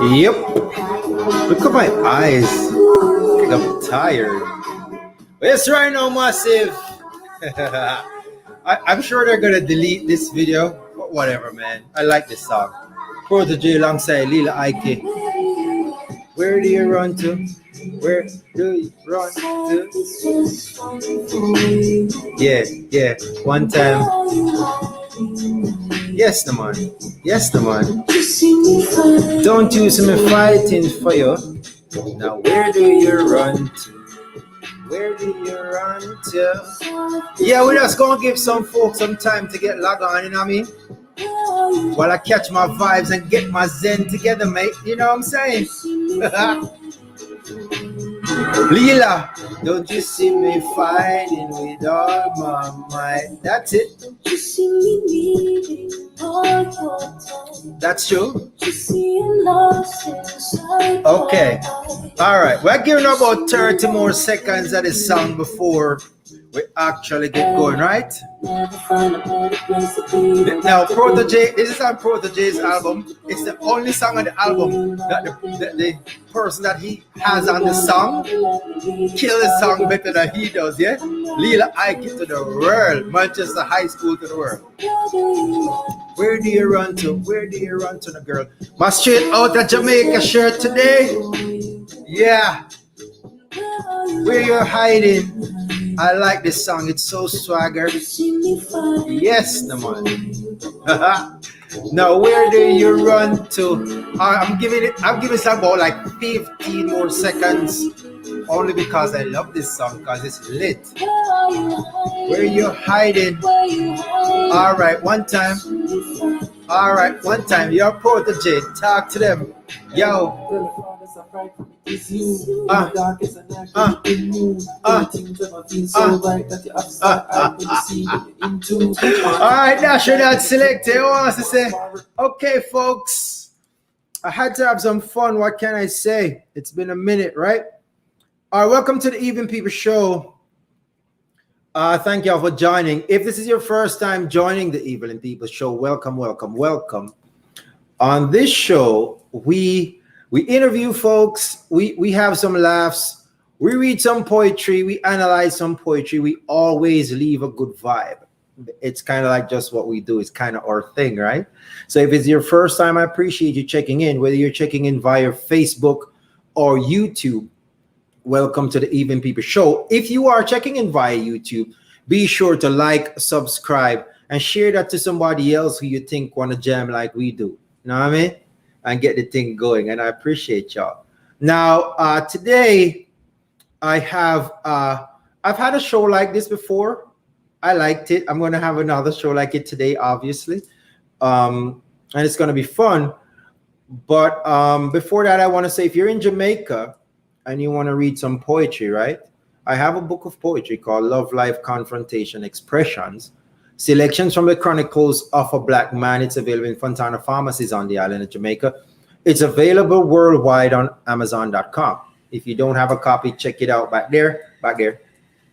Yep. Look at my eyes. I'm tired. It's right now, massive. I'm sure they're gonna delete this video, but whatever, man. I like this song. Protege alongside Lila Ike. Where do you run to? Where do you run to? Yeah. One time. Yes, the man. Yes, the man. Don't you see me fighting for you? Now where do you run to? Where do you run to? Yeah, we're just gonna give some folks some time to get logged on, you know what I mean? While I catch my vibes and get my zen together, mate. You know what I'm saying? Lila, don't you see me fighting with all my might? That's it. That's true. Okay. All right. We're giving about 30 more seconds of this song before we actually get going, right? Now, Protege, this is on Protege's album. It's the only song on the album that the person that he has on the song kill the song better than he does, yeah? Lila Ike to the world, Manchester High School to the world. Where do you run to? Where do you run to, the girl? My straight out of Jamaica shirt today. Yeah. Where you hiding? I like this song. It's so swagger. Yes, the man. Now, where do you run to? I'm giving it about like 15 more seconds, only because I love this song because it's lit. Where you hiding? All right, one time. All right, one time. Your Protege, talk to them. Yo. Alright, that's your dad selected. Who wants to say, okay, folks, I had to have some fun. What can I say? It's been a minute, right? All right, welcome to the Even People Show. Thank y'all for joining. If this is your first time joining the Even People Show, welcome. On this show, we interview folks, we have some laughs, we read some poetry, we analyze some poetry, we always leave a good vibe. It's kind of like just what we do. It's kind of our thing, right? So if it's your first time, I appreciate you checking in, whether you're checking in via Facebook or YouTube. Welcome to the Even People Show. If you are checking in via YouTube, be sure to like, subscribe, and share that to somebody else who you think want to jam like we do. You know what I mean? And get the thing going, and I appreciate y'all. Now, today I have I've had a show like this before. I liked it. I'm going to have another show like it today, obviously, and it's going to be fun. But before that, I want to say, if you're in Jamaica and you want to read some poetry, right? I have a book of poetry called Love, Life, Confrontation, Expressions. Selections from the Chronicles of a Black Man. It's available in Fontana pharmacies on the island of Jamaica. It's available worldwide on Amazon.com. If you don't have a copy, check it out back there.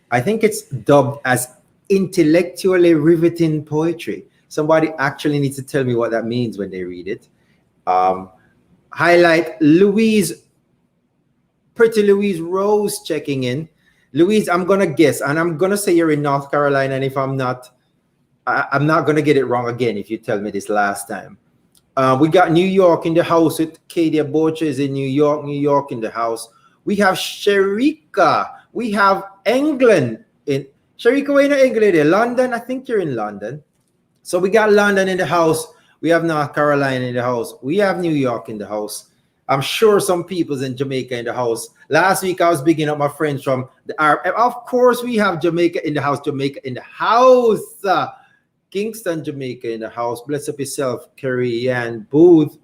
I think it's dubbed as intellectually riveting poetry. Somebody actually needs to tell me what that means when they read it. Highlight Pretty Louise Rose checking in. Louise, I'm gonna guess, and I'm gonna say you're in North Carolina, and if I'm not, I'm not gonna get it wrong again if you tell me this last time. We got New York in the house with Kadia Boche is in New York in the house. We have Sharika. We have England in Sharika. Where in England? London. I think you're in London. So we got London in the house. We have North Carolina in the house. We have New York in the house. I'm sure some people's in Jamaica in the house. Last week I was bigging up my friends from the Arab. Of course, we have Jamaica in the house. Jamaica in the house. Kingston, Jamaica in the house. Bless up yourself, Kerry and Booth.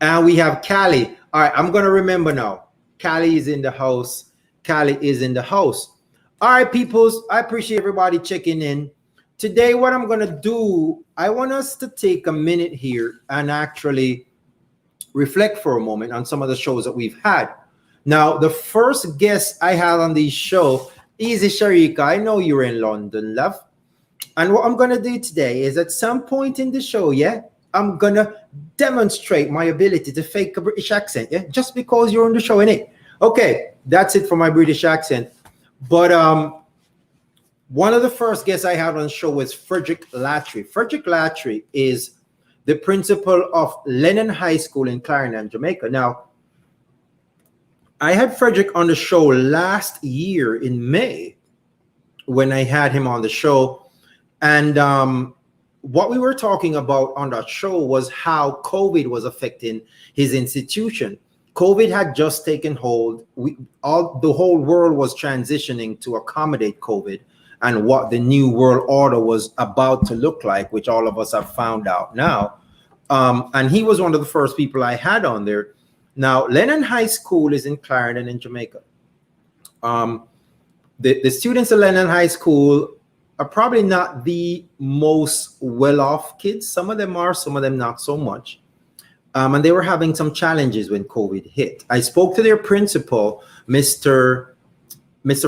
And we have Cali. All right, I'm gonna remember now. Cali is in the house. Cali is in the house. All right, peoples. I appreciate everybody checking in. Today, what I'm gonna do, I want us to take a minute here and actually reflect for a moment on some of the shows that we've had. Now, the first guest I had on the show is Sharika. I know you're in London, love. And what I'm gonna do today is at some point in the show, yeah, I'm gonna demonstrate my ability to fake a British accent, yeah, just because you're on the show, innit? Okay, that's it for my British accent. But one of the first guests I had on the show was Frederick Latry. Frederick Latry is the principal of Lennon High School in Clarendon, Jamaica. Now, I had Frederick on the show last year in May when I had him on the show. And what we were talking about on that show was how COVID was affecting his institution. COVID had just taken hold. The whole world was transitioning to accommodate COVID and what the new world order was about to look like, which all of us have found out now. And he was one of the first people I had on there. Now, Lennon High School is in Clarendon in Jamaica. The students at Lennon High School are probably not the most well-off kids. Some of them are, some of them not so much. And they were having some challenges when COVID hit. I spoke to their principal, Mr.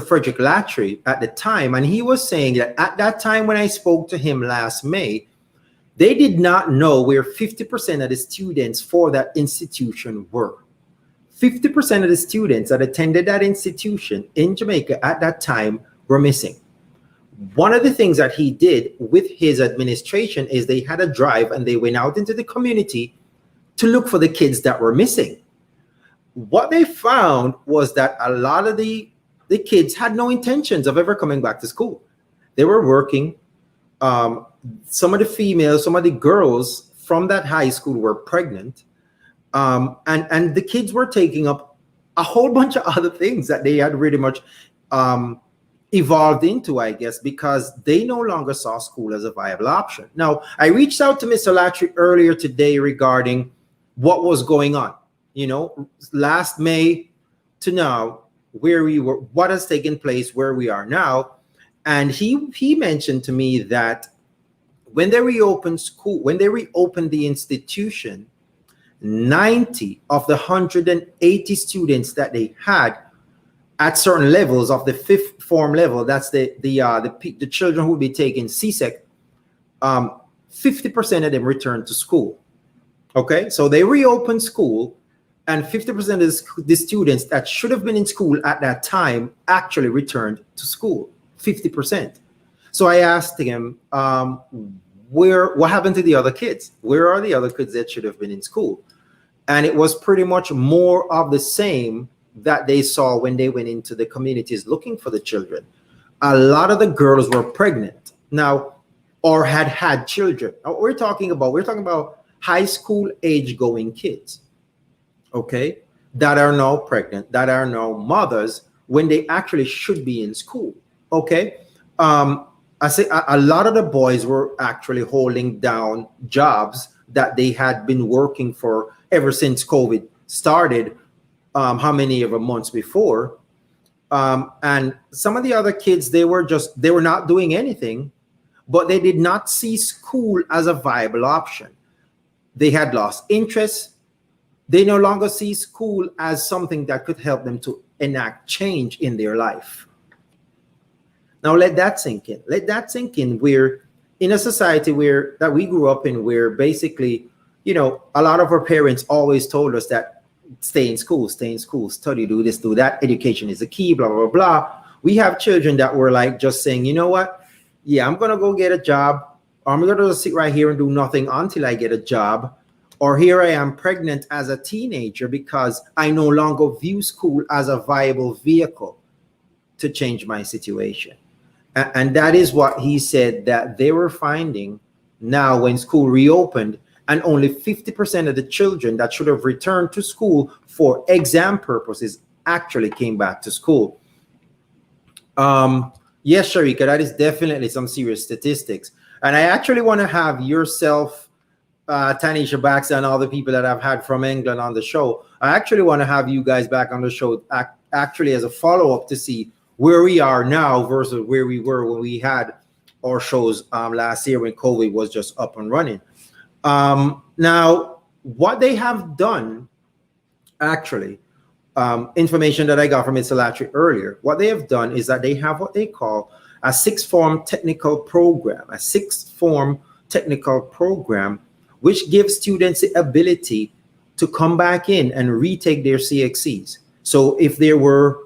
Frederick Latry, at the time, and he was saying that at that time when I spoke to him last May, they did not know where 50% of the students for that institution were. 50% of the students that attended that institution in Jamaica at that time were missing. One of the things that he did with his administration is they had a drive and they went out into the community to look for the kids that were missing. What they found was that a lot of the kids had no intentions of ever coming back to school. They were working. Some of the females, some of the girls from that high school were pregnant. And the kids were taking up a whole bunch of other things that they had really much evolved into, I guess, because they no longer saw school as a viable option. Now, I reached out to Mr. Latry earlier today regarding what was going on, you know, last May to now, where we were, what has taken place, where we are now. And he mentioned to me that when they reopened school, when they reopened the institution, 90 of the 180 students that they had at certain levels of the fifth form level, that's the children who will be taking CSEC, 50% of them returned to school. Okay, so they reopened school, and 50% of the students that should have been in school at that time actually returned to school. 50%. So I asked him, what happened to the other kids? Where are the other kids that should have been in school? And it was pretty much more of the same that they saw when they went into the communities looking for the children. A lot of the girls were pregnant now or had children. Now, we're talking about high school age going kids, okay, that are now pregnant, that are now mothers when they actually should be in school. Okay. I say a lot of the boys were actually holding down jobs that they had been working for ever since COVID started, how many of months before. And some of the other kids, they were not doing anything, but they did not see school as a viable option. They had lost interest. They no longer see school as something that could help them to enact change in their life. Now let that sink in. Let that sink in. We're in a society that we grew up in, where basically, you know, a lot of our parents always told us that stay in school, study, do this, do that. Education is the key, blah, blah, blah. We have children that were like just saying, you know what? Yeah, I'm going to go get a job. Or I'm going to sit right here and do nothing until I get a job. Or here I am pregnant as a teenager because I no longer view school as a viable vehicle to change my situation. And that is what he said that they were finding now when school reopened, and only 50% of the children that should have returned to school for exam purposes actually came back to school. Yes, Sharika, that is definitely some serious statistics. And I actually want to have yourself, Tanisha Baxter, and all the people that I've had from England on the show. I actually want to have you guys back on the show actually as a follow-up to see where we are now versus where we were when we had our shows last year when COVID was just up and running. Now, what they have done, actually, information that I got from Mr. Latry earlier, what they have done is that they have what they call a sixth-form technical program, which gives students the ability to come back in and retake their CXCs. So if there were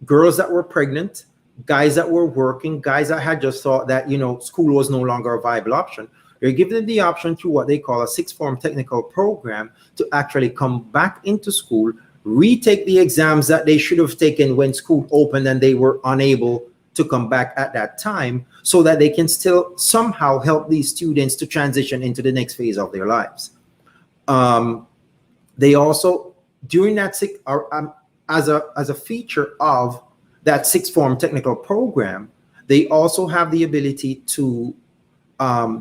girls that were pregnant, guys that were working, guys that had just thought that, you know, school was no longer a viable option, they're given them the option through what they call a sixth-form technical program to actually come back into school, retake the exams that they should have taken when school opened and they were unable to come back at that time, so that they can still somehow help these students to transition into the next phase of their lives. They also, during that as a feature of that sixth-form technical program, they also have the ability to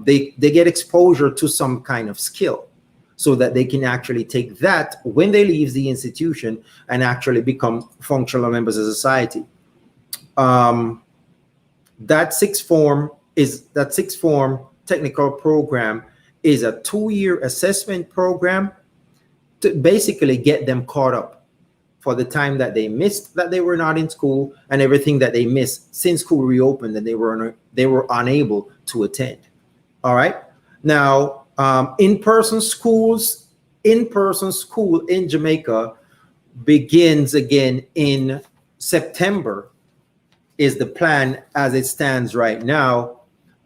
they get exposure to some kind of skill, so that they can actually take that when they leave the institution and actually become functional members of society. That sixth-form technical program is a 2-year assessment program to basically get them caught up for the time that they missed, that they were not in school, and everything that they missed since school reopened and they were unable to attend. All right. Now, in-person school in Jamaica begins again in September, is the plan as it stands right now.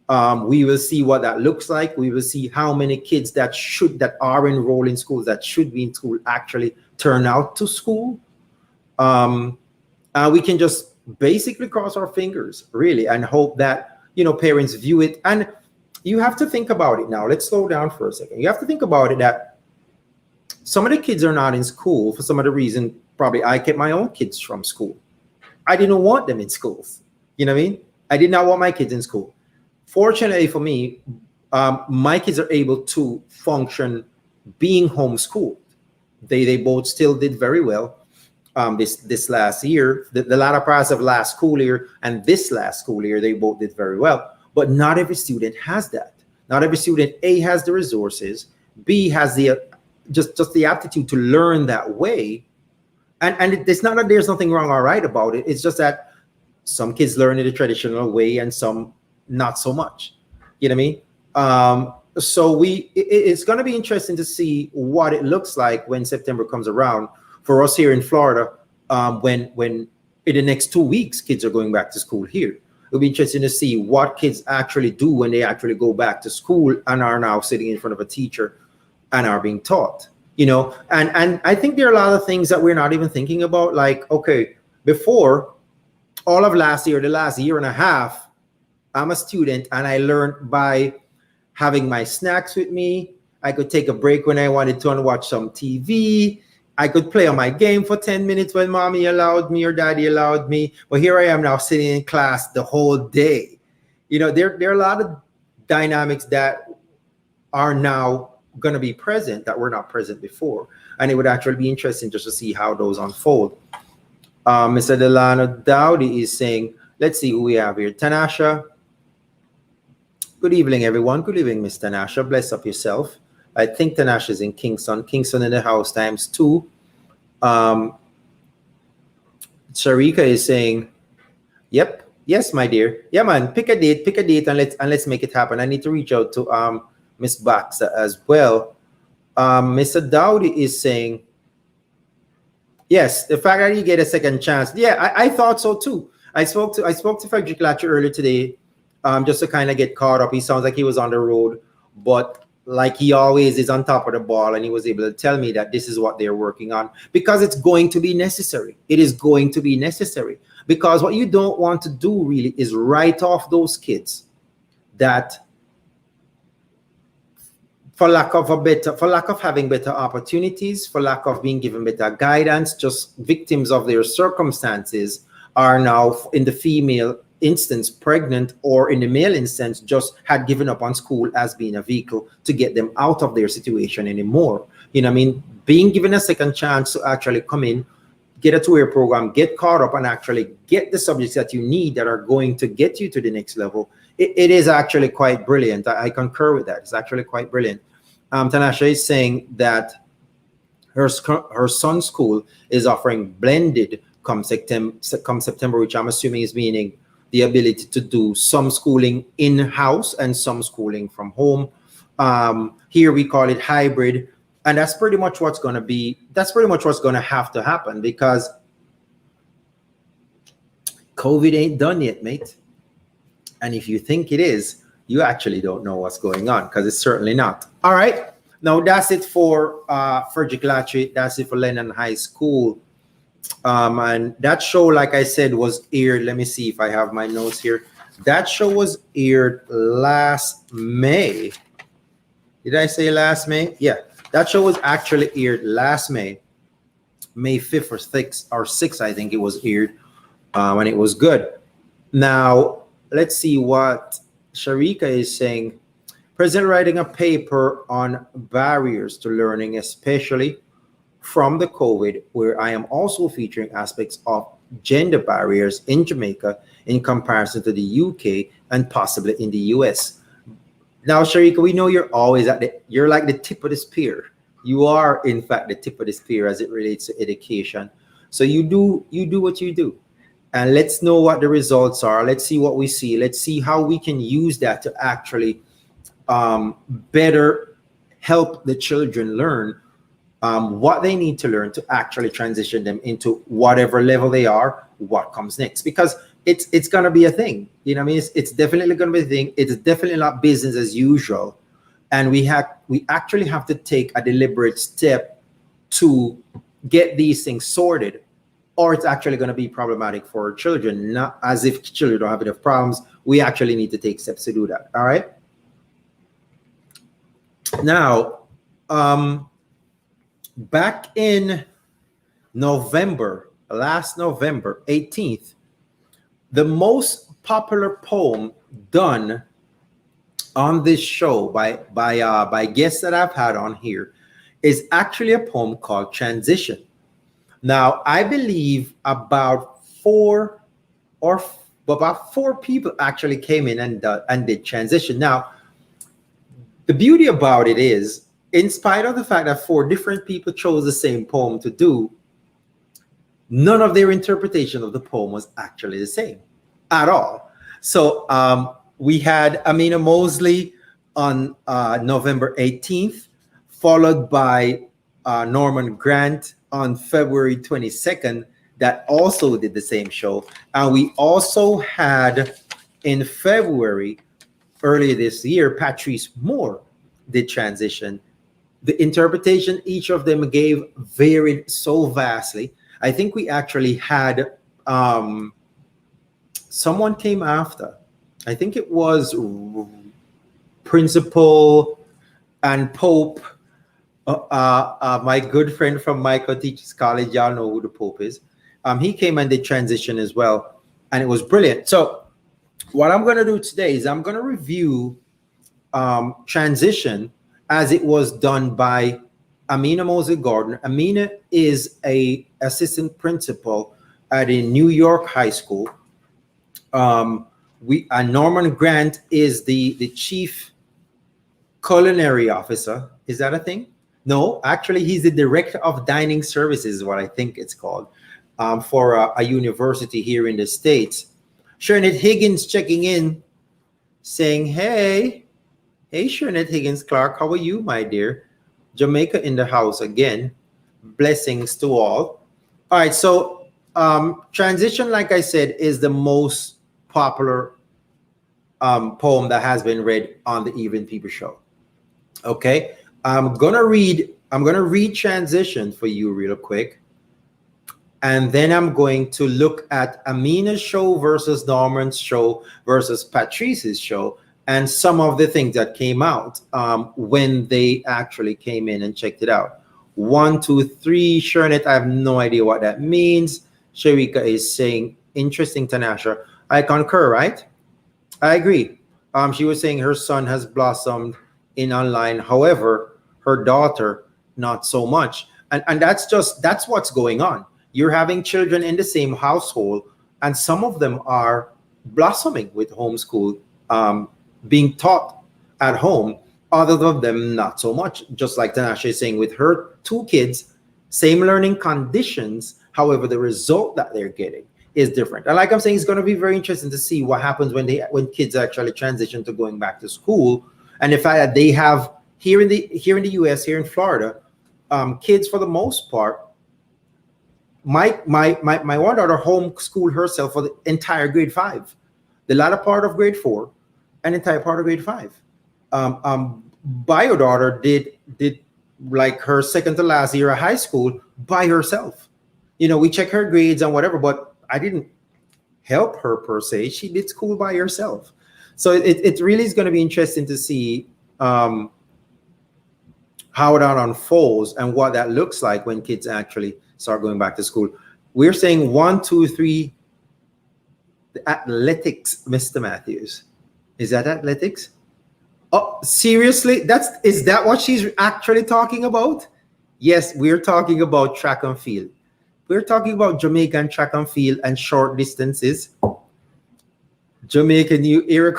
We will see what that looks like. We will see how many kids that are enrolled in schools that should be in school actually turn out to school. We can just basically cross our fingers, really, and hope that, you know, parents view it. And you have to think about it now. Let's slow down for a second. You have to think about it that some of the kids are not in school for some of the reason. Probably I kept my own kids from school. I didn't want them in schools. You know what I mean? I did not want my kids in school. Fortunately for me, my kids are able to function being homeschooled. They both still did very well this last year. The latter parts of last school year and this last school year, they both did very well. But not every student has that. Not every student, A, has the resources, B, has the just the aptitude to learn that way. And it's not that there's nothing wrong or right about it. It's just that some kids learn it the traditional way and some not so much. You know what I mean? So it's going to be interesting to see what it looks like when September comes around for us here in Florida. When in the next 2 weeks, kids are going back to school here. It'll be interesting to see what kids actually do when they actually go back to school and are now sitting in front of a teacher and are being taught. You know, and I think there are a lot of things that we're not even thinking about. Like, okay, before all of last year, the last year and a half, I'm a student and I learned by having my snacks with me. I could take a break when I wanted to and watch some TV. I could play on my game for 10 minutes when mommy allowed me or daddy allowed me. But here I am now sitting in class the whole day. You know, there are a lot of dynamics that are now going to be present that were not present before. And it would actually be interesting just to see how those unfold. Mr. Delano Dowdy is saying, let's see who we have here. Tanasha. Good evening, everyone. Good evening, Miss Tanasha. Bless up yourself. I think Tanasha is in Kingston. Kingston in the house ×2. Sharika is saying, yep. Yes, my dear. Yeah, man. Pick a date and let's make it happen. I need to reach out to Miss Baxter as well. Mr. Dowdy is saying, yes, the fact that you get a second chance. Yeah, I thought so too. I spoke to Frederick Latcher earlier today, just to kind of get caught up. He sounds like he was on the road, but like he always is on top of the ball, and he was able to tell me that this is what they're working on because it's going to be necessary. It is going to be necessary because what you don't want to do really is write off those kids that for lack of having better opportunities, for lack of being given better guidance, just victims of their circumstances are now, in the female instance, pregnant, or in the male instance just had given up on school as being a vehicle to get them out of their situation anymore. You know what I mean? Being given a second chance to actually come in, get a two-year program, get caught up, and actually get the subjects that you need that are going to get you to the next level. It is actually quite brilliant. I concur with that. It's actually quite brilliant. Tanasha is saying that her son's school is offering blended come September, which I'm assuming is meaning the ability to do some schooling in-house and some schooling from home. Here we call it hybrid. And that's pretty much what's going to have to happen because COVID ain't done yet, mate. And if you think it is, you actually don't know what's going on because it's certainly not. All right. Now that's it for Frederick Latcher. That's it for Lennon High School. And that show, like I said, was aired. Let me see if I have my notes here. That show was aired last May. Did I say last May? Yeah. That show was actually aired last May 5th or 6th, I think it was aired, and it was good. Now, let's see what Sharika is saying. President writing a paper on barriers to learning, especially from the COVID, where I am also featuring aspects of gender barriers in Jamaica in comparison to the UK and possibly in the US. Now, Sharika, we know you're always you're like the tip of the spear. You are, in fact, the tip of the spear as it relates to education. So you do what you do. And let's know what the results are. Let's see what we see. Let's see how we can use that to actually better help the children learn what they need to learn to actually transition them into whatever level they are, what comes next. Because it's going to be a thing. You know what I mean? It's definitely going to be a thing. It's definitely not business as usual. And we actually have to take a deliberate step to get these things sorted, or it's actually going to be problematic for children. Not as if children don't have enough problems. We actually need to take steps to do that. All right. Now, back in last November 18th, the most popular poem done on this show by guests that I've had on here is actually a poem called Transition. Now, I believe about four people actually came in and did Transition. Now, the beauty about it is, in spite of the fact that 4 different people chose the same poem to do, none of their interpretation of the poem was actually the same at all. So we had Amina Mosley on November 18th, followed by Norman Grant on February 22nd, that also did the same show. And we also had in February, earlier this year, Patrice Moore did Transition. The interpretation each of them gave varied so vastly. I think we actually had someone came after. I think it was Principal and Pope. My good friend from Michael Teachers College, y'all know who the Pope is. He came and did Transition as well, and it was brilliant. So what I'm going to do today is I'm going to review Transition as it was done by Amina Mosley Gordon. Amina is a assistant principal at a New York high school. Norman Grant is the chief culinary officer. Is that a thing? No, actually, he's the director of dining services, is what I think it's called, for a university here in the States. Shernette Higgins checking in, saying, hey, Shernette Higgins Clark, how are you, my dear? Jamaica in the house again. Blessings to all. All right, so Transition, like I said, is the most popular poem that has been read on the Even People show. Okay, I'm gonna read Transition for you real quick, and then I'm going to look at Amina's show versus Norman's show versus Patrice's show, and some of the things that came out when they actually came in and checked it out. 1, 2, 3, Shernet, I have no idea what that means. Sharika is saying, interesting, Tanasha. I concur, right? I agree. She was saying her son has blossomed in online. However, her daughter, not so much. And that's what's going on. You're having children in the same household, and some of them are blossoming with homeschool, being taught at home. Other of them, not so much. Just like Tanasha is saying, with her 2 kids, same learning conditions. However, the result that they're getting is different. And like I'm saying, it's going to be very interesting to see what happens when kids actually transition to going back to school. And the fact that they have here in the US, here in Florida, kids for the most part. My one daughter homeschooled herself for the entire grade 5, the latter part of grade 4, and entire part of grade 5. Bio daughter did like her second to last year of high school by herself. We check her grades and whatever, but I didn't help her per se. She did school by herself. So it really is going to be interesting to see how that unfolds and what that looks like when kids actually start going back to school. We're saying 1, 2, 3, the athletics, Mr. Matthews. Is that athletics? Oh, seriously? Is that what she's actually talking about? Yes, we're talking about track and field. We're talking about Jamaican track and field and short distances. Jamaican New Era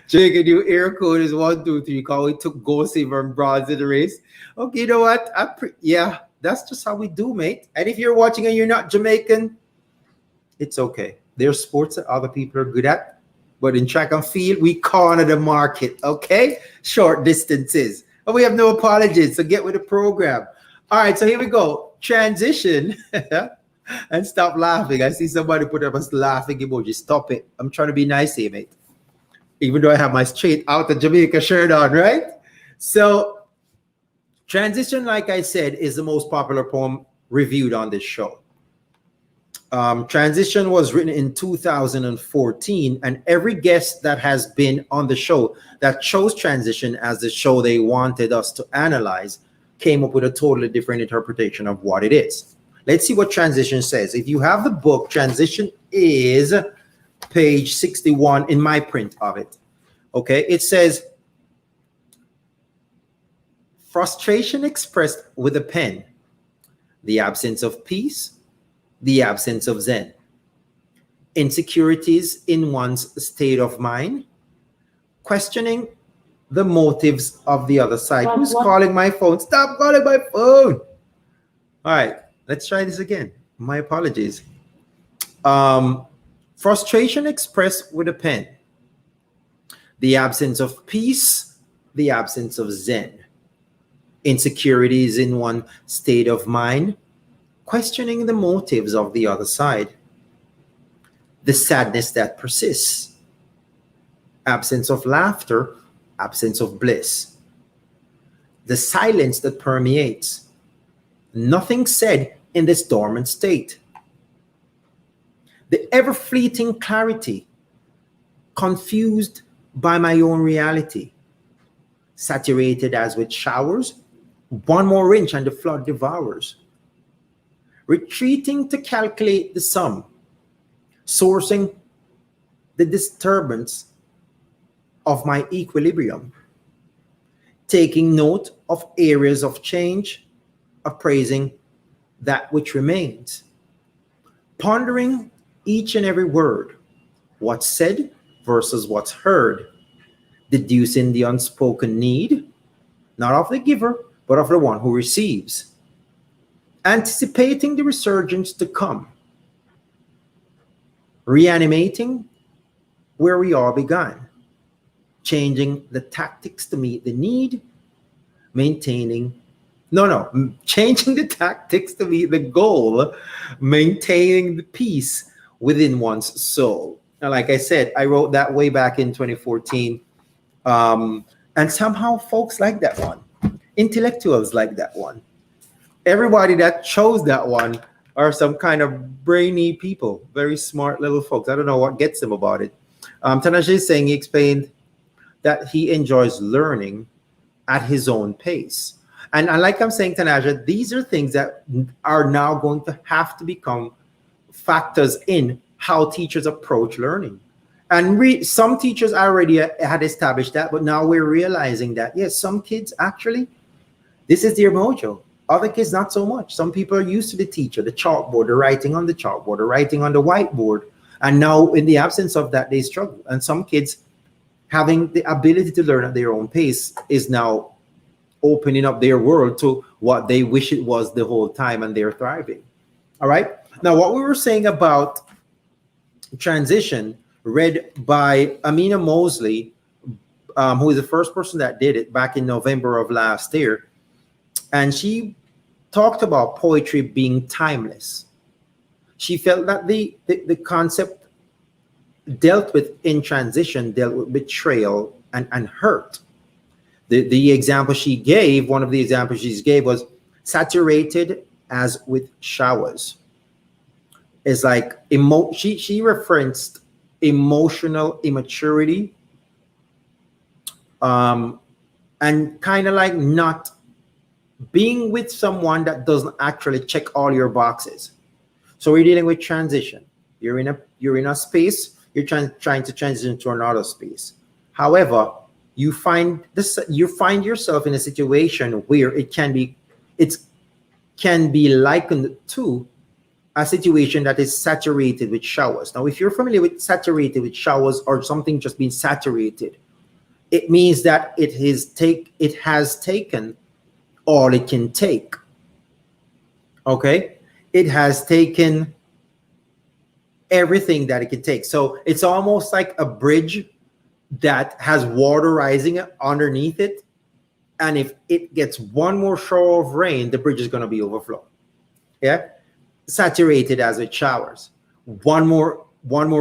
Jamaican New Era code is 1, 2, 3. Because we took gold, silver, and bronze in the race. Okay, you know what? Yeah, that's just how we do, mate. And if you're watching and you're not Jamaican, it's okay. There's sports that other people are good at. But in track and field, we corner the market, okay? Short distances. And we have no apologies, so get with the program. All right, so here we go. Transition. And stop laughing. I see somebody put up a laughing emoji. Stop it. I'm trying to be nice here, mate. Even though I have my straight out of Jamaica shirt on, right? So, Transition, like I said, is the most popular poem reviewed on this show. Transition was written in 2014, and every guest that has been on the show that chose Transition as the show they wanted us to analyze came up with a totally different interpretation of what it is. Let's see what Transition says. If you have the book, Transition is page 61 in my print of it. Okay, it says, frustration expressed with a pen, the absence of peace, the absence of Zen, insecurities in one's state of mind, questioning the motives of the other side. Who's calling my phone? Stop calling my phone. All right, let's try this again. My apologies. Frustration expressed with a pen, the absence of peace, the absence of Zen, insecurities in one state of mind, questioning the motives of the other side, the sadness that persists, absence of laughter, absence of bliss, the silence that permeates, nothing said in this dormant state, the ever-fleeting clarity, confused by my own reality, saturated as with showers, one more inch and the flood devours, retreating to calculate the sum, sourcing the disturbance of my equilibrium, taking note of areas of change, appraising that which remains, pondering each and every word, what's said versus what's heard, deducing the unspoken need, not of the giver, but of the one who receives, anticipating the resurgence to come, reanimating where we all began, changing the tactics to meet the need, maintaining No. Changing the tactics to be the goal, maintaining the peace within one's soul. Now, like I said, I wrote that way back in 2014. And somehow folks like that one. Intellectuals like that one. Everybody that chose that one are some kind of brainy people, very smart little folks. I don't know what gets them about it. Tanaja is saying, he explained that he enjoys learning at his own pace. And like I'm saying, Tanaja, these are things that are now going to have to become factors in how teachers approach learning. And some teachers already had established that, but now we're realizing that, yes, some kids actually, this is their mojo. Other kids, not so much. Some people are used to the teacher, the chalkboard, the writing on the chalkboard, the writing on the whiteboard. And now in the absence of that, they struggle. And some kids having the ability to learn at their own pace is now opening up their world to what they wish it was the whole time, and they're thriving. All right. Now, what we were saying about transition, read by Amina Mosley, who is the first person that did it back in November of last year. And she talked about poetry being timeless. She felt that the concept dealt with in transition, dealt with betrayal and hurt. The example she gave, one of the examples she gave was saturated as with showers. It's like she referenced emotional immaturity, and kind of like not being with someone that doesn't actually check all your boxes. So we're dealing with transition. You're in a space, you're trying to transition to another space. However, you find yourself in a situation where it can be likened to a situation that is saturated with showers. Now, if you're familiar with saturated with showers or something just being saturated, it means that it has taken all it can take. Okay? It has taken everything that it can take. So it's almost like a bridge that has water rising underneath it. And if it gets one more shower of rain, the bridge is going to be overflow. Yeah? Saturated as with showers. One more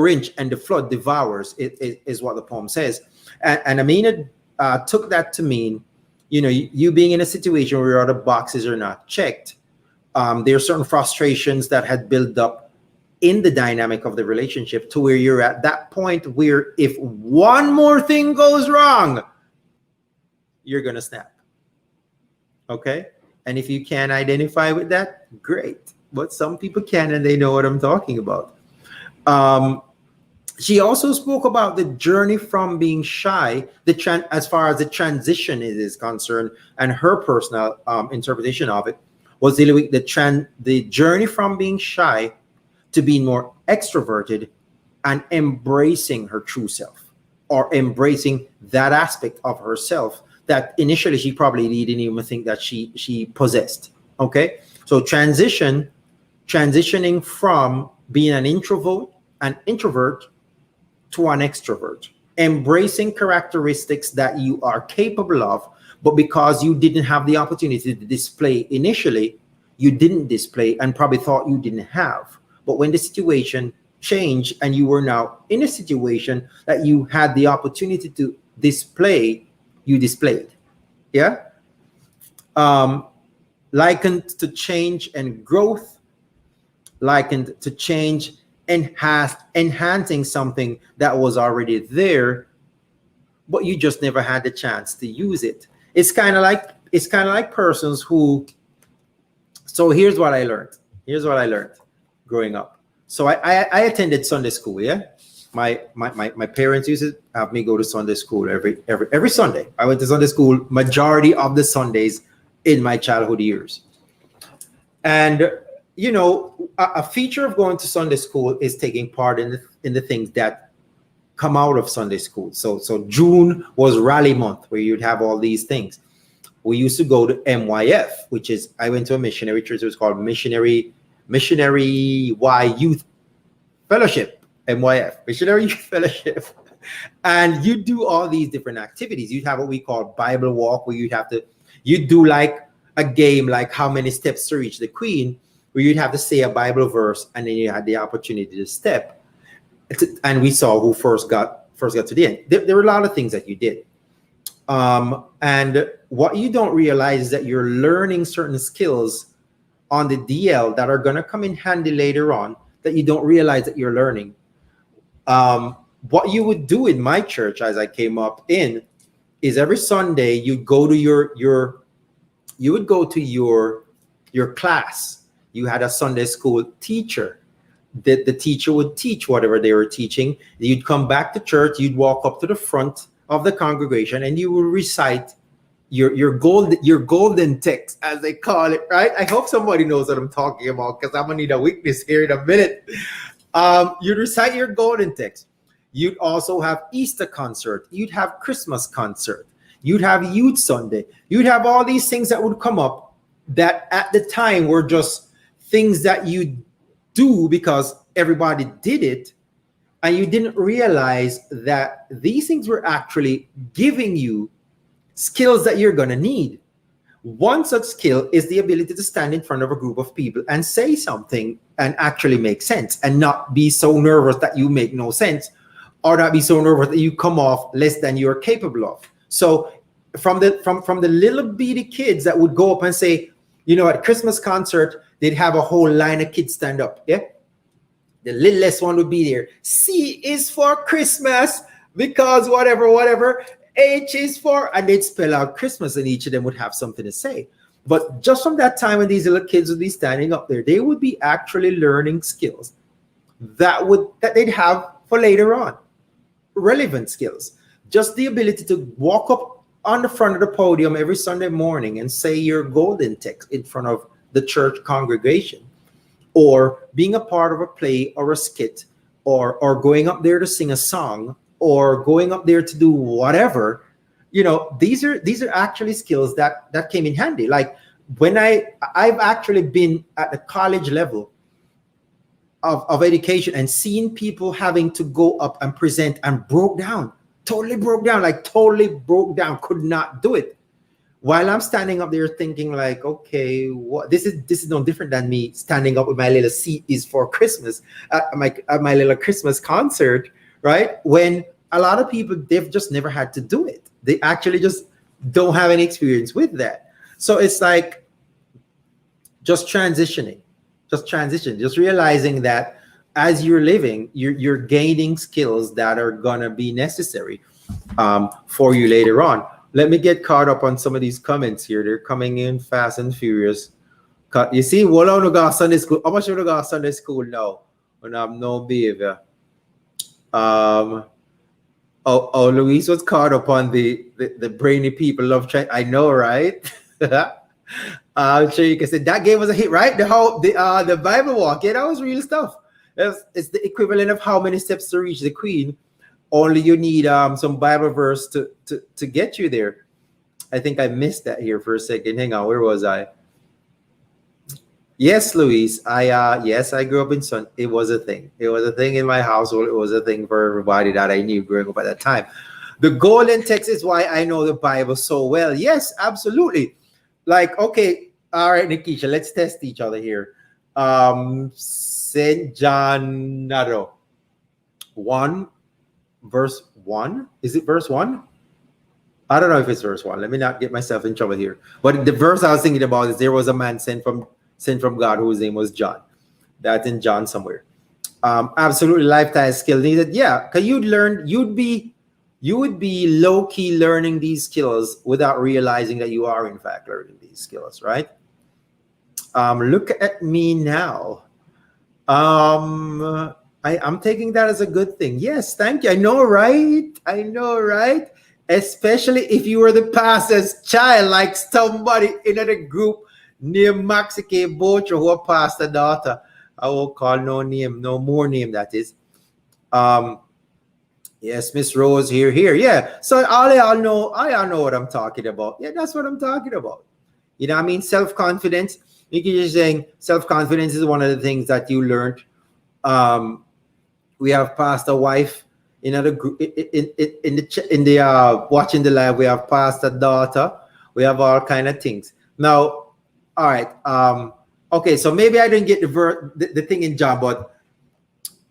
inch and the flood devours it, is what the poem says. And Amina took that to mean, you being in a situation where your other boxes are not checked. There are certain frustrations that had built up in the dynamic of the relationship to where you're at that point where if one more thing goes wrong, you're going to snap. Okay? And if you can identify with that, great. But some people can, and they know what I'm talking about. She also spoke about the journey from being shy, as far as the transition is concerned, and her personal interpretation of it was dealing with the journey from being shy to being more extroverted and embracing her true self, or embracing that aspect of herself that initially she probably didn't even think that she possessed. Okay, so transitioning from being an introvert to an extrovert, embracing characteristics that you are capable of, but because you didn't have the opportunity to display initially, you didn't display and probably thought you didn't have. But when the situation changed and you were now in a situation that you had the opportunity to display, you displayed. Yeah. Likened to change and growth, likened to change and enhancing something that was already there, but you just never had the chance to use it. It's kind of like persons who. So here's what I learned growing up. So I attended Sunday school. Yeah, my parents used to have me go to Sunday school every Sunday. I went to Sunday school majority of the Sundays in my childhood years. And a feature of going to Sunday school is taking part in the things that come out of Sunday school. So June was rally month, where you'd have all these things. We used to go to MYF, which is, I went to a missionary church. It was called Missionary Y Youth Fellowship, MYF, Missionary Youth Fellowship. And you do all these different activities. You'd have what we call Bible walk, where you'd do like a game like How Many Steps to Reach the Queen, where you'd have to say a Bible verse and then you had the opportunity to step. And we saw who first got to the end. There were a lot of things that you did. And what you don't realize is that you're learning certain skills on the DL that are going to come in handy later on that you don't realize that you're learning. What you would do in my church as I came up in is every Sunday you'd go to your class. You had a Sunday school teacher. The teacher would teach whatever they were teaching. You'd come back to church, you'd walk up to the front of the congregation and you would recite your golden text, as they call it, right? I hope somebody knows what I'm talking about, because I'm gonna need a witness here in a minute. You'd recite your golden text. You'd also have Easter concert. You'd have Christmas concert. You'd have Youth Sunday. You'd have all these things that would come up that at the time were just things that you do because everybody did it. And you didn't realize that these things were actually giving you skills that you're going to need. One such skill is the ability to stand in front of a group of people and say something and actually make sense, and not be so nervous that you make no sense, or not be so nervous that you come off less than you're capable of. So from the little bitty kids that would go up and say, at Christmas concert, they'd have a whole line of kids stand up. Yeah. The littlest one would be there. C is for Christmas, because whatever. H is for, and they'd spell out Christmas, and each of them would have something to say. But just from that time when these little kids would be standing up there, they would be actually learning skills that they'd have for later on. Relevant skills. Just the ability to walk up on the front of the podium every Sunday morning and say your golden text in front of the church congregation, or being a part of a play or a skit, or going up there to sing a song, or going up there to do whatever. These are actually skills that came in handy. Like when I've actually been at the college level of education and seen people having to go up and present and totally broke down, could not do it. While I'm standing up there thinking like, okay, what this is no different than me standing up with my little C is for Christmas at my little Christmas concert, right? When a lot of people, they've just never had to do it. They actually just don't have any experience with that. So it's like just transitioning, just realizing that as you're living, you're gaining skills that are gonna be necessary for you later on. Let me get caught up on some of these comments here. They're coming in fast and furious. You see, what I go Sunday school? How much you go Sunday school now? When I'm no behavior. Luis was caught up on the brainy people love trying. I know, right? I'm sure you can say that game was a hit, right? The Bible walk, yeah, that was real stuff. It's the equivalent of How Many Steps to Reach the Queen. Only you need some Bible verse to get you there. I think I missed that here for a second. Hang on, where was I? Yes, Luis. I grew up in Sun. It was a thing. It was a thing in my household. It was a thing for everybody that I knew growing up at that time. The golden text is why I know the Bible so well. Yes, absolutely. Like, okay, all right, Nikisha, let's test each other here. St. John 1, verse 1. Is it verse 1? I don't know if it's verse 1. Let me not get myself in trouble here. But the verse I was thinking about is there was a man sent from God whose name was John. That's in John somewhere. Absolutely lifetime skill needed. Yeah, because you would be low-key learning these skills without realizing that you are in fact learning these skills, right? Look at me now. I'm taking that as a good thing. Yes, thank you. I know, right? Especially if you were the pastor's child, like somebody in the group near Maxike Bocher, who are pastor daughter. I won't call no more name, that is. Yes, Miss Rose here. Yeah. So all y'all know what I'm talking about. Yeah, that's what I'm talking about. You know what I mean? Self-confidence. You can just saying self-confidence is one of the things that you learned. We have pastor wife in other group in the watching the live. We have pastor daughter. We have all kind of things. Now, All right. Okay, so maybe I didn't get the thing in John, but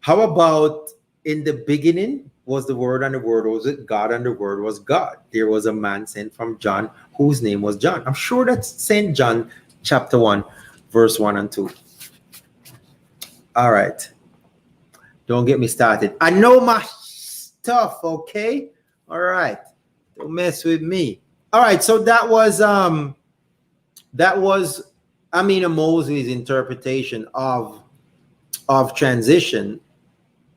how about in the beginning was the Word, and the Word was it God, and the Word was God. There was a man sent from John whose name was John. I'm sure that's St. John chapter 1, verse 1 and 2. All right. Don't get me started. I know my stuff, okay? All right. Don't mess with me. All right, so that was Amina Mosley's interpretation of transition.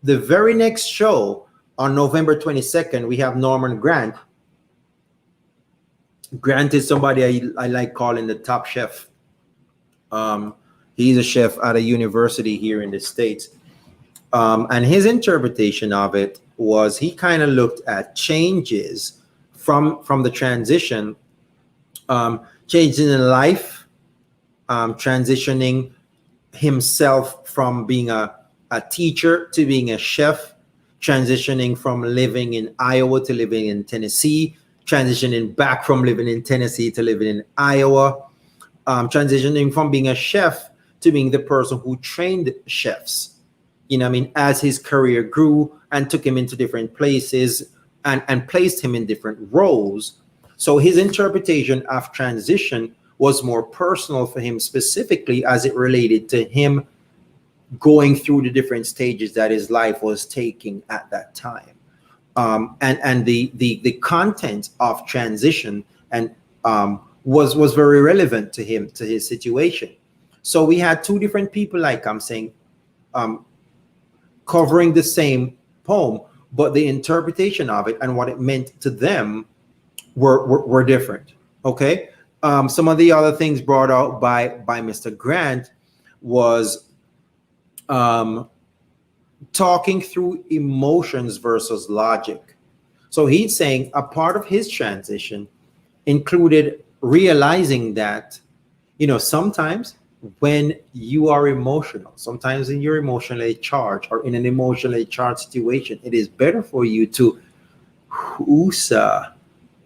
The very next show on November 22nd, we have Norman Grant. Grant is somebody I like calling the top chef. He's a chef at a university here in the States. And his interpretation of it was he kind of looked at changes from the transition, changing in life, transitioning himself from being a teacher to being a chef, transitioning from living in Iowa to living in Tennessee, transitioning back from living in Tennessee to living in Iowa, transitioning from being a chef to being the person who trained chefs. You know what I mean? As his career grew and took him into different places and placed him in different roles. So his interpretation of transition was more personal for him, specifically as it related to him going through the different stages that his life was taking at that time. And the content of transition and was very relevant to him, to his situation. So we had two different people, like I'm saying, covering the same poem, but the interpretation of it and what it meant to them were different. Okay. Some of the other things brought out by Mr. Grant was talking through emotions versus logic. So he's saying a part of his transition included realizing that, you know, sometimes when you are emotional, sometimes when you're emotionally charged or in an emotionally charged situation, it is better for you to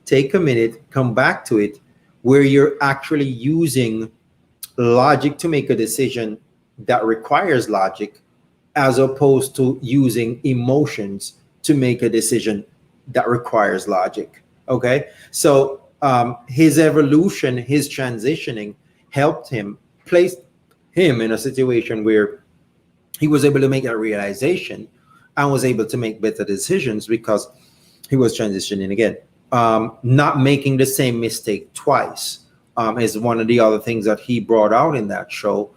take a minute, come back to it, where you're actually using logic to make a decision that requires logic, as opposed to using emotions to make a decision that requires logic. Okay, so his evolution, his transitioning helped him, placed him in a situation where he was able to make that realization and was able to make better decisions because he was transitioning again. Not making the same mistake twice is one of the other things that he brought out in that show,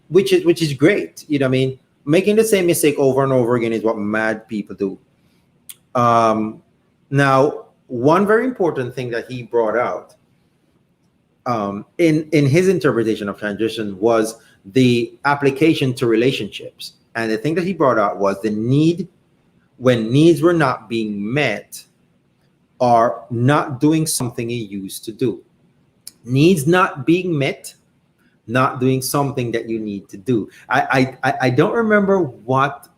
which is great. You know what I mean? Making the same mistake over and over again is what mad people do. Now, one very important thing that he brought out in his interpretation of transition was the application to relationships. And the thing that he brought out was the need, when needs were not being met, or not doing something you used to do. Needs not being met, not doing something that you need to do. I don't remember what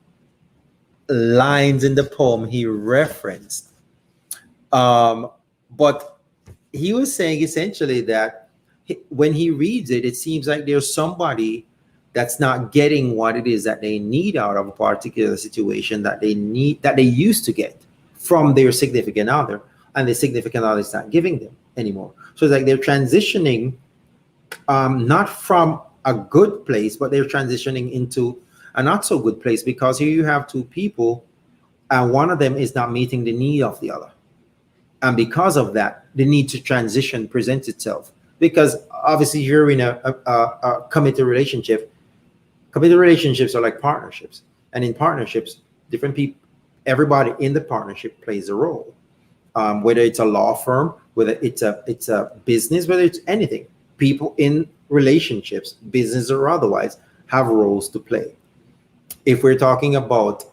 lines in the poem he referenced, but he was saying essentially that when he reads it, it seems like there's somebody that's not getting what it is that they need out of a particular situation that they need, that they used to get from their significant other, and the significant other is not giving them anymore. So it's like they're transitioning not from a good place, but they're transitioning into a not so good place, because here you have two people and one of them is not meeting the need of the other. And because of that, the need to transition presents itself. Because obviously you're in a committed relationship. Committed relationships are like partnerships. And in partnerships, different people, everybody in the partnership plays a role. Whether it's a law firm, whether it's a business, whether it's anything. People in relationships, business or otherwise, have roles to play. If we're talking about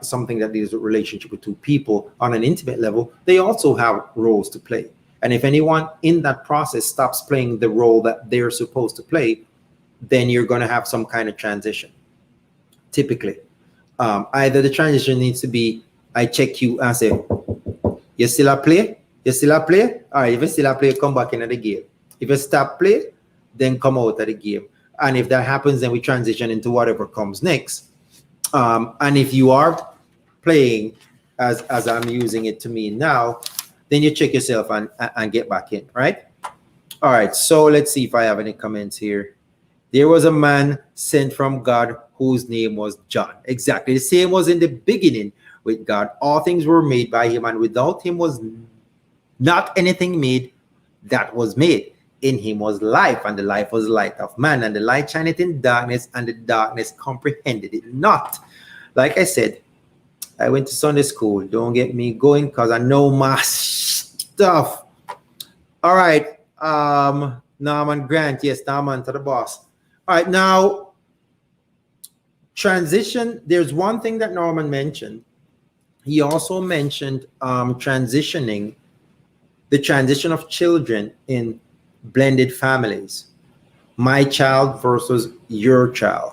something that is a relationship with two people on an intimate level, they also have roles to play. And if anyone in that process stops playing the role that they're supposed to play, then you're going to have some kind of transition. Typically, either the transition needs to be, I check you and say, you still a play? You still a play? All right, if you still a play, come back into the game. If you stop play, then come out of the game. And if that happens, then we transition into whatever comes next. And if you are playing as I'm using it to mean now, then you check yourself and get back in, right? All right, so let's see if I have any comments here. There was a man sent from God whose name was John. Exactly the same was in the beginning with God. All things were made by him, and without him was not anything made that was made. In him was life, and the life was the light of man, and the light shineth in darkness, and the darkness comprehended it not. Like I said, I went to Sunday school. Don't get me going because I know my stuff. All right. Norman Grant. Yes, Norman to the boss. All right. Now, transition. There's one thing that Norman mentioned. He also mentioned transitioning, the transition of children in blended families. My child versus your child.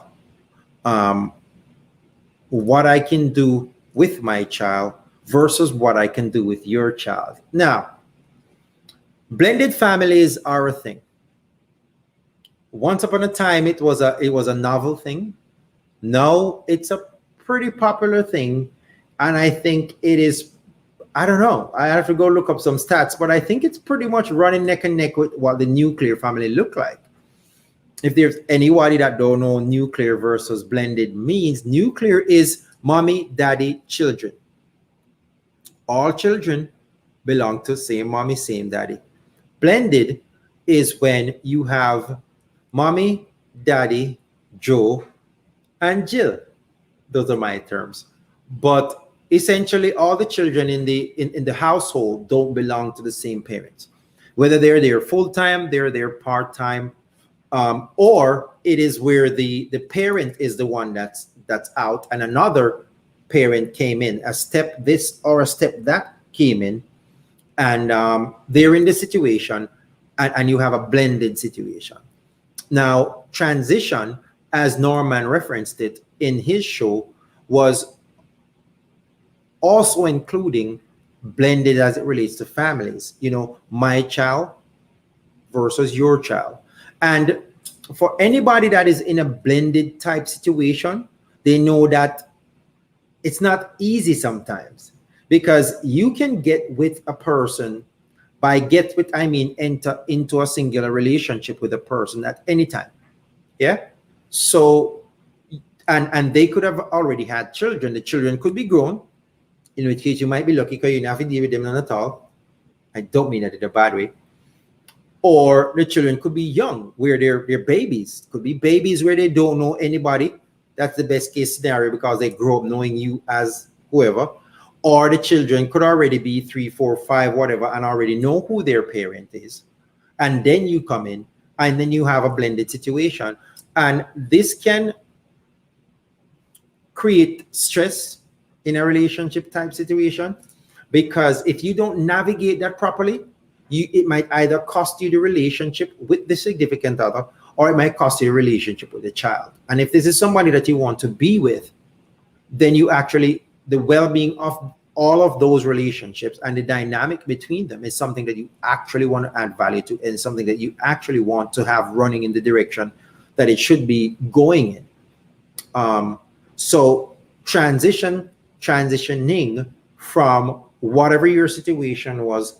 What I can do with my child versus what I can do with your child. Now, blended families are a thing. Once upon a time, it was a novel thing. Now it's a pretty popular thing, and I think it is. I don't know. I have to go look up some stats, but I think it's pretty much running neck and neck with what the nuclear family look like. If there's anybody that don't know nuclear versus blended means, nuclear is mommy, daddy, children. All children belong to same mommy, same daddy. Blended is when you have mommy, daddy, Joe, and Jill. Those are my terms. But essentially, all the children in the household don't belong to the same parents. Whether they're there full-time, they're there part-time, or it is where the parent is the one that's out, and another parent came in, a step this or a step that came in, and they're in the situation, and you have a blended situation. Now, transition, as Norman referenced it in his show, was also including blended as it relates to families. You know, my child versus your child. And for anybody that is in a blended type situation, they know that it's not easy sometimes, because you can get with a person, by get with, I mean, enter into a singular relationship with a person at any time. Yeah. So, and they could have already had children. The children could be grown, in which case you might be lucky because you don't have to deal with them none at all. I don't mean that in a bad way. Or the children could be young, where they're babies. Could be babies where they don't know anybody. That's the best case scenario, because they grow up knowing you as whoever. Or the children could already be 3, 4, 5, whatever, and already know who their parent is. And then you come in, and then you have a blended situation. And this can create stress in a relationship type situation, because if you don't navigate that properly, it might either cost you the relationship with the significant other, or it might cost you a relationship with the child. And if this is somebody that you want to be with, then you actually, the well-being of all of those relationships and the dynamic between them is something that you actually want to add value to, and something that you actually want to have running in the direction that it should be going in. So transitioning from whatever your situation was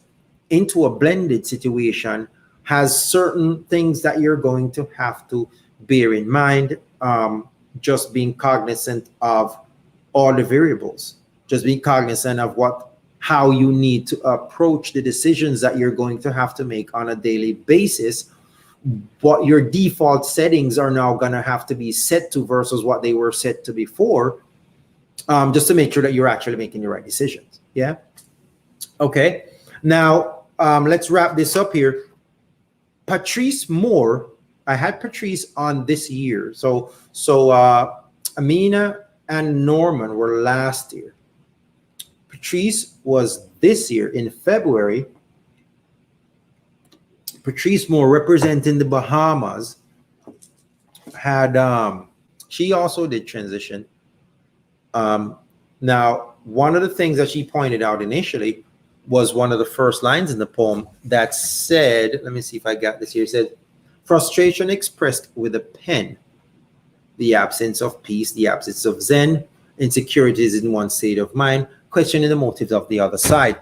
into a blended situation has certain things that you're going to have to bear in mind. Just being cognizant of all the variables, just being cognizant of how you need to approach the decisions that you're going to have to make on a daily basis, what your default settings are now going to have to be set to versus what they were set to before, just to make sure that you're actually making the right decisions. Yeah. Okay. Now, let's wrap this up here. Patrice Moore, I had Patrice on this year. So Amina and Norman were last year. Patrice was this year in February. Patrice Moore, representing the Bahamas, had she also did transition. Now, one of the things that she pointed out initially was one of the first lines in the poem that said, let me see if I got this here. It said, frustration expressed with a pen, the absence of peace, the absence of zen, insecurities in one state of mind, questioning the motives of the other side.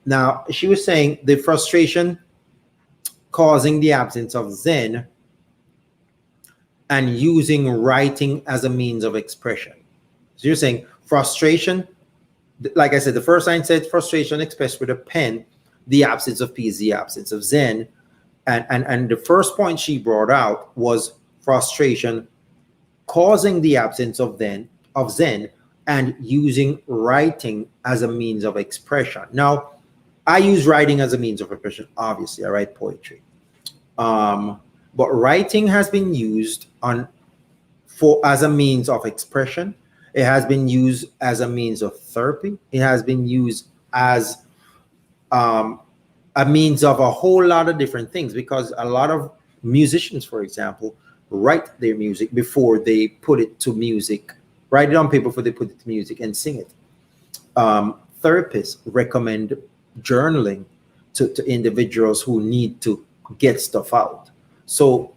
Now, she was saying the frustration causing the absence of zen and using writing as a means of expression. So you're saying frustration, like I said, the first line said frustration expressed with a pen, the absence of peace, the absence of zen. And the first point she brought out was frustration causing the absence of zen and using writing as a means of expression. Now, I use writing as a means of expression. Obviously, I write poetry. But writing has been used as a means of expression. It has been used as a means of therapy. It has been used as a means of a whole lot of different things, because a lot of musicians, for example, write their music before they put it to music, write it on paper before they put it to music and sing it. Therapists recommend journaling to individuals who need to get stuff out. So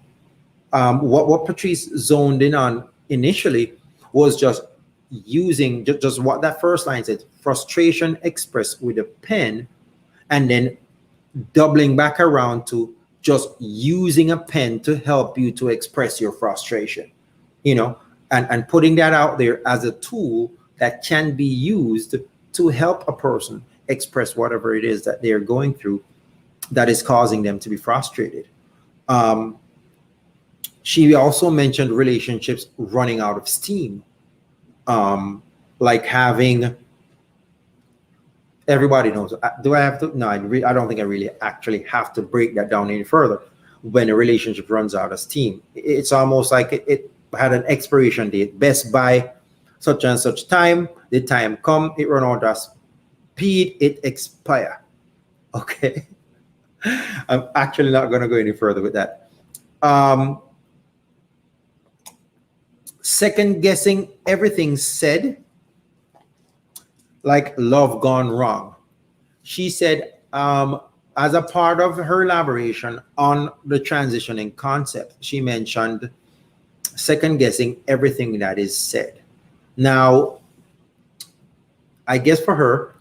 what Patrice zoned in on initially was just using just what that first line said, frustration expressed with a pen, and then doubling back around to just using a pen to help you to express your frustration, and putting that out there as a tool that can be used to help a person express whatever it is that they're going through that is causing them to be frustrated. She also mentioned relationships running out of steam, like having, everybody knows. Do I have to? No, I don't think I really actually have to break that down any further. When a relationship runs out of steam, it's almost like it had an expiration date. Best by such and such time. The time come, it run out of speed, it expire. Okay. I'm actually not going to go any further with that. Second guessing everything said, like love gone wrong. She said, as a part of her elaboration on the transitioning concept, she mentioned second guessing everything that is said. Now, I guess for her,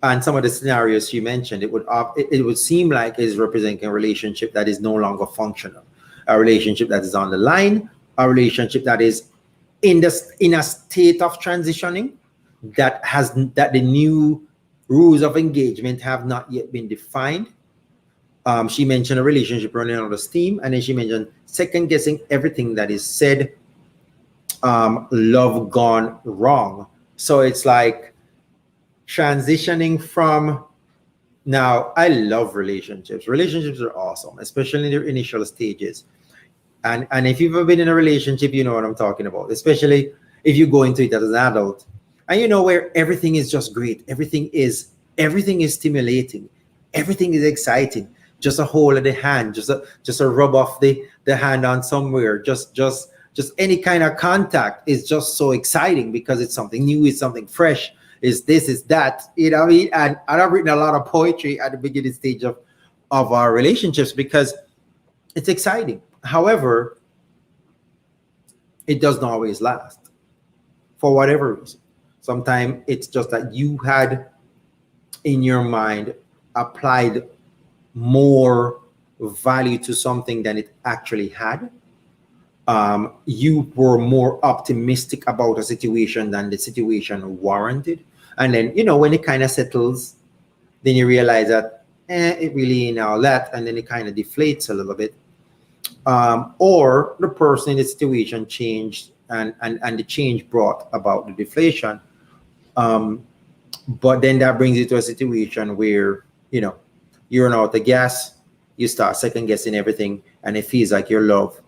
and some of the scenarios she mentioned, it would seem like is representing a relationship that is no longer functional, a relationship that is on the line, a relationship that is in a state of transitioning, that the new rules of engagement have not yet been defined. She mentioned a relationship running out of steam, and then she mentioned second guessing everything that is said, love gone wrong. So it's like transitioning from, now I love relationships. Relationships are awesome, especially in their initial stages. And if you've ever been in a relationship, you know what I'm talking about, especially if you go into it as an adult and where everything is just great. Everything is stimulating. Everything is exciting. Just a hold of the hand, just a rub off the hand on somewhere, just any kind of contact is just so exciting because it's something new, it's something fresh, is this, is that, what I mean? And I've written a lot of poetry at the beginning stage of our relationships because it's exciting. However, it doesn't always last for whatever reason. Sometimes it's just that you had in your mind applied more value to something than it actually had. You were more optimistic about a situation than the situation warranted. And then, when it kind of settles, then you realize that it really ain't all that. And then it kind of deflates a little bit. Or the person in the situation changed and the change brought about the deflation. But then that brings you to a situation where, you run out of gas, you start second guessing everything, and it feels like your love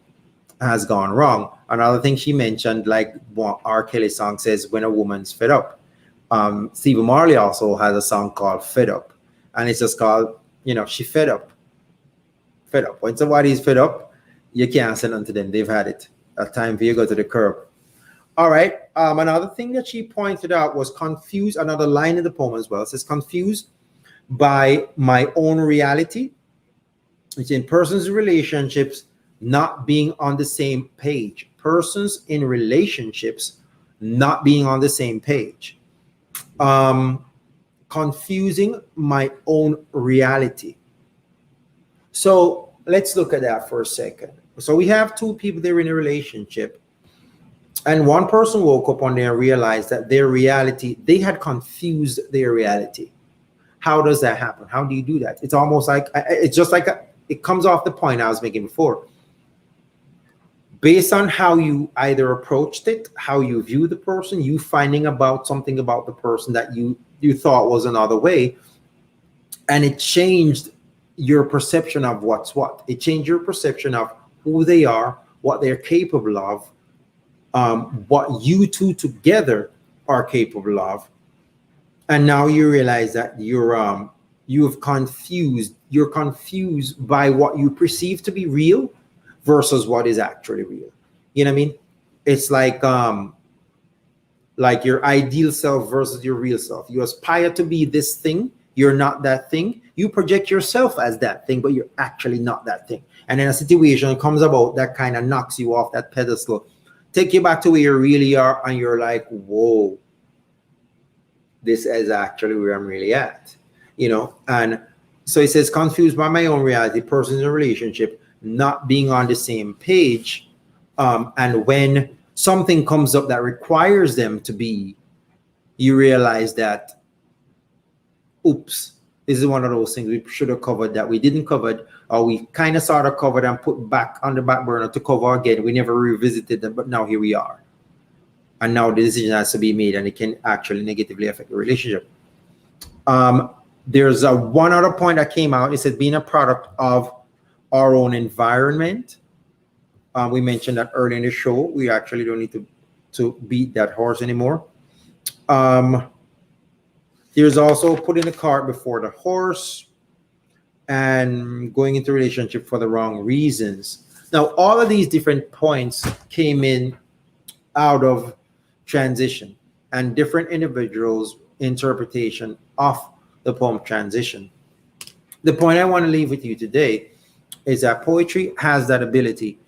has gone wrong. Another thing she mentioned, like what R. Kelly song says, when a woman's fed up. Stephen Marley also has a song called Fed Up, and it's just called, she fed up. Fed up. When somebody's fed up, you can't say nothing to them. They've had it. A time for you to go to the curb. All right. Another thing that she pointed out was confused. Another line in the poem as well. It says, confused by my own reality. It's in persons' relationships not being on the same page. Persons in relationships not being on the same page. Confusing my own reality. So let's look at that for a second. So we have two people, they're in a relationship, and one person woke up one day and realized that their reality, they had confused their reality. How does that happen? How do you do that? It's almost like, it's just like, it comes off the point I was making before. Based on how you either approached it, how you view the person, you finding about something about the person that you thought was another way, and it changed your perception of what's what. It changed your perception of who they are, what they're capable of, what you two together are capable of. And now you realize that you're confused by what you perceive to be real versus what is actually real. You know what I mean? It's like your ideal self versus your real self. You aspire to be this thing, you're not that thing. You project yourself as that thing, but you're actually not that thing. And then a situation comes about that kind of knocks you off that pedestal, take you back to where you really are, and you're like, whoa, this is actually where I'm really at, you know? And so it says, confused by my own reality, persons in a relationship not being on the same page. And when something comes up that requires them to be, you realize that, oops, this is one of those things we should have covered that we didn't cover, or we kind of sort of covered and put back on the back burner to cover again. We never revisited them, but now here we are. And now the decision has to be made, and it can actually negatively affect the relationship. There's one other point that came out. It said being a product of our own environment. We mentioned that earlier in the show. We actually don't need to beat that horse anymore. There's also putting the cart before the horse and going into a relationship for the wrong reasons. Now, all of these different points came in out of transition and different individuals' interpretation of the poem Transition. The point I want to leave with you today is that poetry has that ability.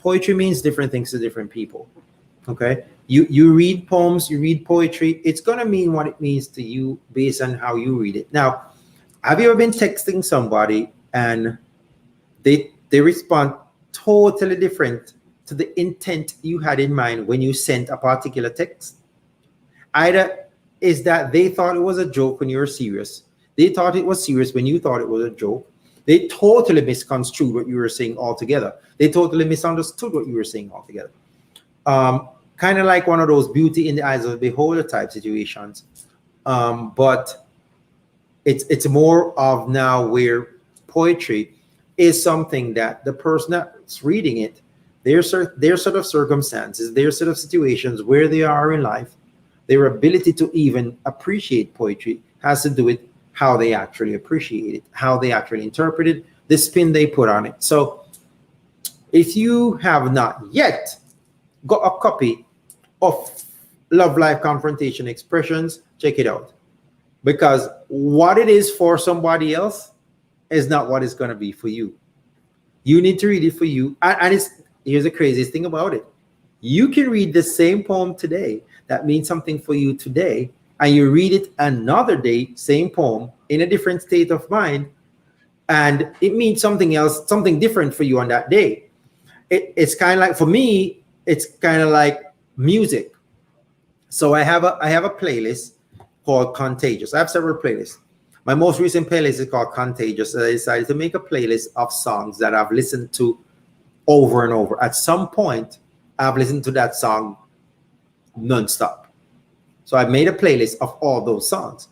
Poetry means different things to different people. Okay, you read poems, you read poetry, it's gonna mean what it means to you based on how you read it. Now, have you ever been texting somebody and they respond totally different to the intent you had in mind when you sent a particular text? Either is that they thought it was a joke when you were serious, they thought it was serious when you thought it was a joke, they totally misconstrued what you were saying altogether, they totally misunderstood what you were saying altogether. Kind of like one of those beauty in the eyes of the beholder type situations. But it's more of now where poetry is something that the person that's reading it, their sort of circumstances, their sort of situations where they are in life, their ability to even appreciate poetry has to do with how they actually appreciate it, how they actually interpret it, the spin they put on it. So if you have not yet got a copy of Love Life Confrontation Expressions, check it out. Because what it is for somebody else is not what it's going to be for you. You need to read it for you. And here's the craziest thing about it. You can read the same poem today that means something for you today, and you read it another day, same poem, in a different state of mind, and it means something else, something different for you on that day. It's kind of like, for me, it's kind of like music. So I have a playlist called Contagious. I have several playlists. My most recent playlist is called Contagious. I decided to make a playlist of songs that I've listened to over and over. At some point, I've listened to that song nonstop. So I made a playlist of all those songs.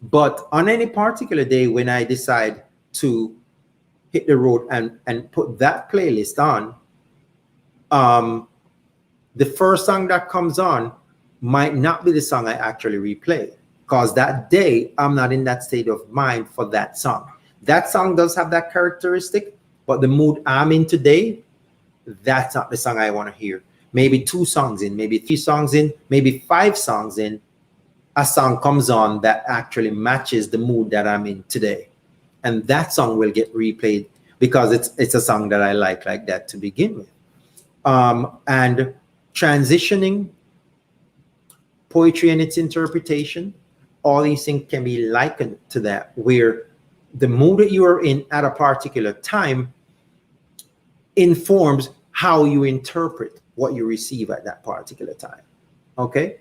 But on any particular day when I decide to hit the road and put that playlist on, the first song that comes on might not be the song I actually replay, because that day I'm not in that state of mind for that song. That song does have that characteristic, but the mood I'm in today, that's not the song I want to hear. Maybe 2 songs in, maybe 3 songs in, maybe 5 songs in, a song comes on that actually matches the mood that I'm in today. And that song will get replayed because it's a song that I like that to begin with. And transitioning poetry and its interpretation, all these things can be likened to that, where the mood that you are in at a particular time informs how you interpret what you receive at that particular time. Okay?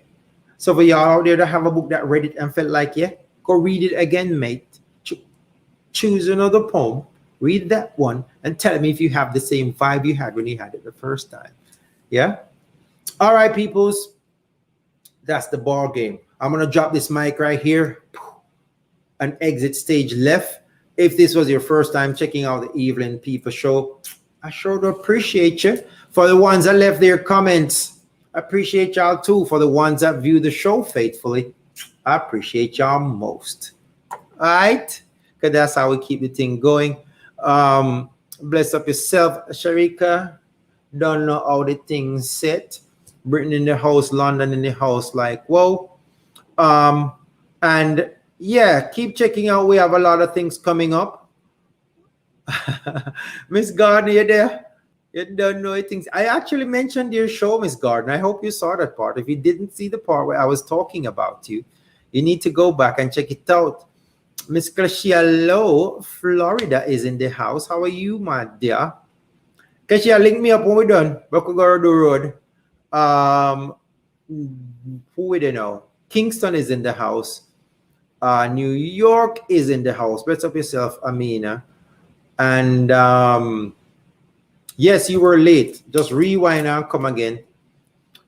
So for y'all out there that have a book that read it and felt like, yeah, go read it again, mate. Choose another poem, read that one, and tell me if you have the same vibe you had when you had it the first time. Yeah? All right, peoples. That's the ball game. I'm going to drop this mic right here and exit stage left. If this was your first time checking out the Evelyn People show, I sure do appreciate you. For the ones that left their comments, I appreciate y'all too. For the ones that view the show faithfully, I appreciate y'all most. All right? Because that's how we keep the thing going. Bless up yourself, Sharika. Don't know how the thing's set. Britain in the house, London in the house, like, whoa. And yeah, keep checking out. We have a lot of things coming up. Miss Gardner, you there? You don't know things. I actually mentioned your show, Miss Gardner. I hope you saw that part. If you didn't see the part where I was talking about you, you need to go back and check it out. Miss Crescialo, Florida is in the house. How are you, my dear? Crescia, link me up when we're done. We're going to do road. Who we don't know? Kingston is in the house. New York is in the house. Bless up yourself, Amina. And yes, you were late. Just rewind and come again.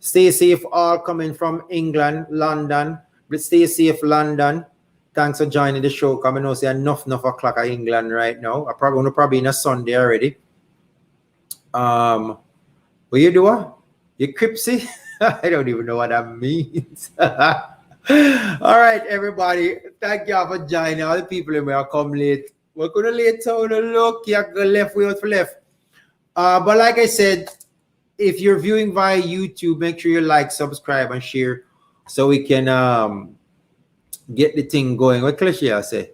Stay safe, all coming from England, London. But stay safe, London. Thanks for joining the show. Coming out, say enough o'clock at England right now. I probably in a Sunday already. What you doing? You cripsy? I don't even know what that means. All right, everybody. Thank y'all for joining. All the people in there come late. We're gonna late so look, you go left, we out for left. But like I said, if you're viewing via YouTube, make sure you like, subscribe, and share so we can get the thing going. What cliche I say?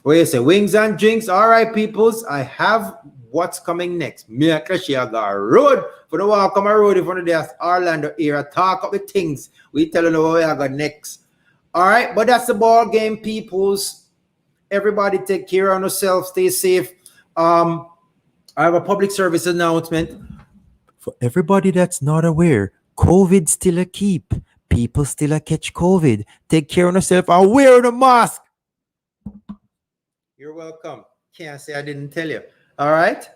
What you say? Wings and drinks. All right, peoples. I have what's coming next. Me and cliche I got a road for the walk on my road in front of the Orlando area. Talk up the things. We tell them what we got next. All right, but that's the ball game, peoples. Everybody take care of yourself. Stay safe. I have a public service announcement. For everybody that's not aware, COVID's still a keep. People still a catch COVID. Take care of yourself and wear the mask. You're welcome. Can't say I didn't tell you. All right.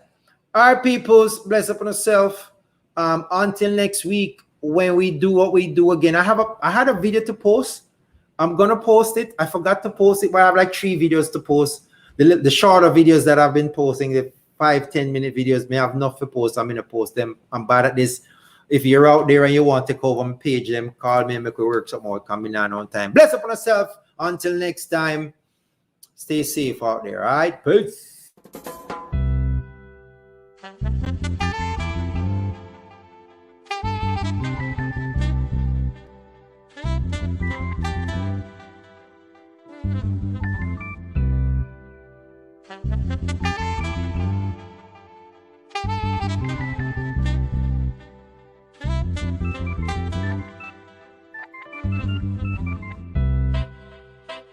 All right, peoples. Bless up on yourself. Until next week when we do what we do again. I had a video to post. I'm gonna post it. I forgot to post it, but I have like 3 videos to post. The shorter videos that I've been posting, the 5-10 minute videos, may have enough to post. I'm gonna post them. I'm bad at this. If you're out there and you want to go over and page them, call me and make it work some more. Coming on time. Bless up on yourself. Until next time, stay safe out there. All right, peace.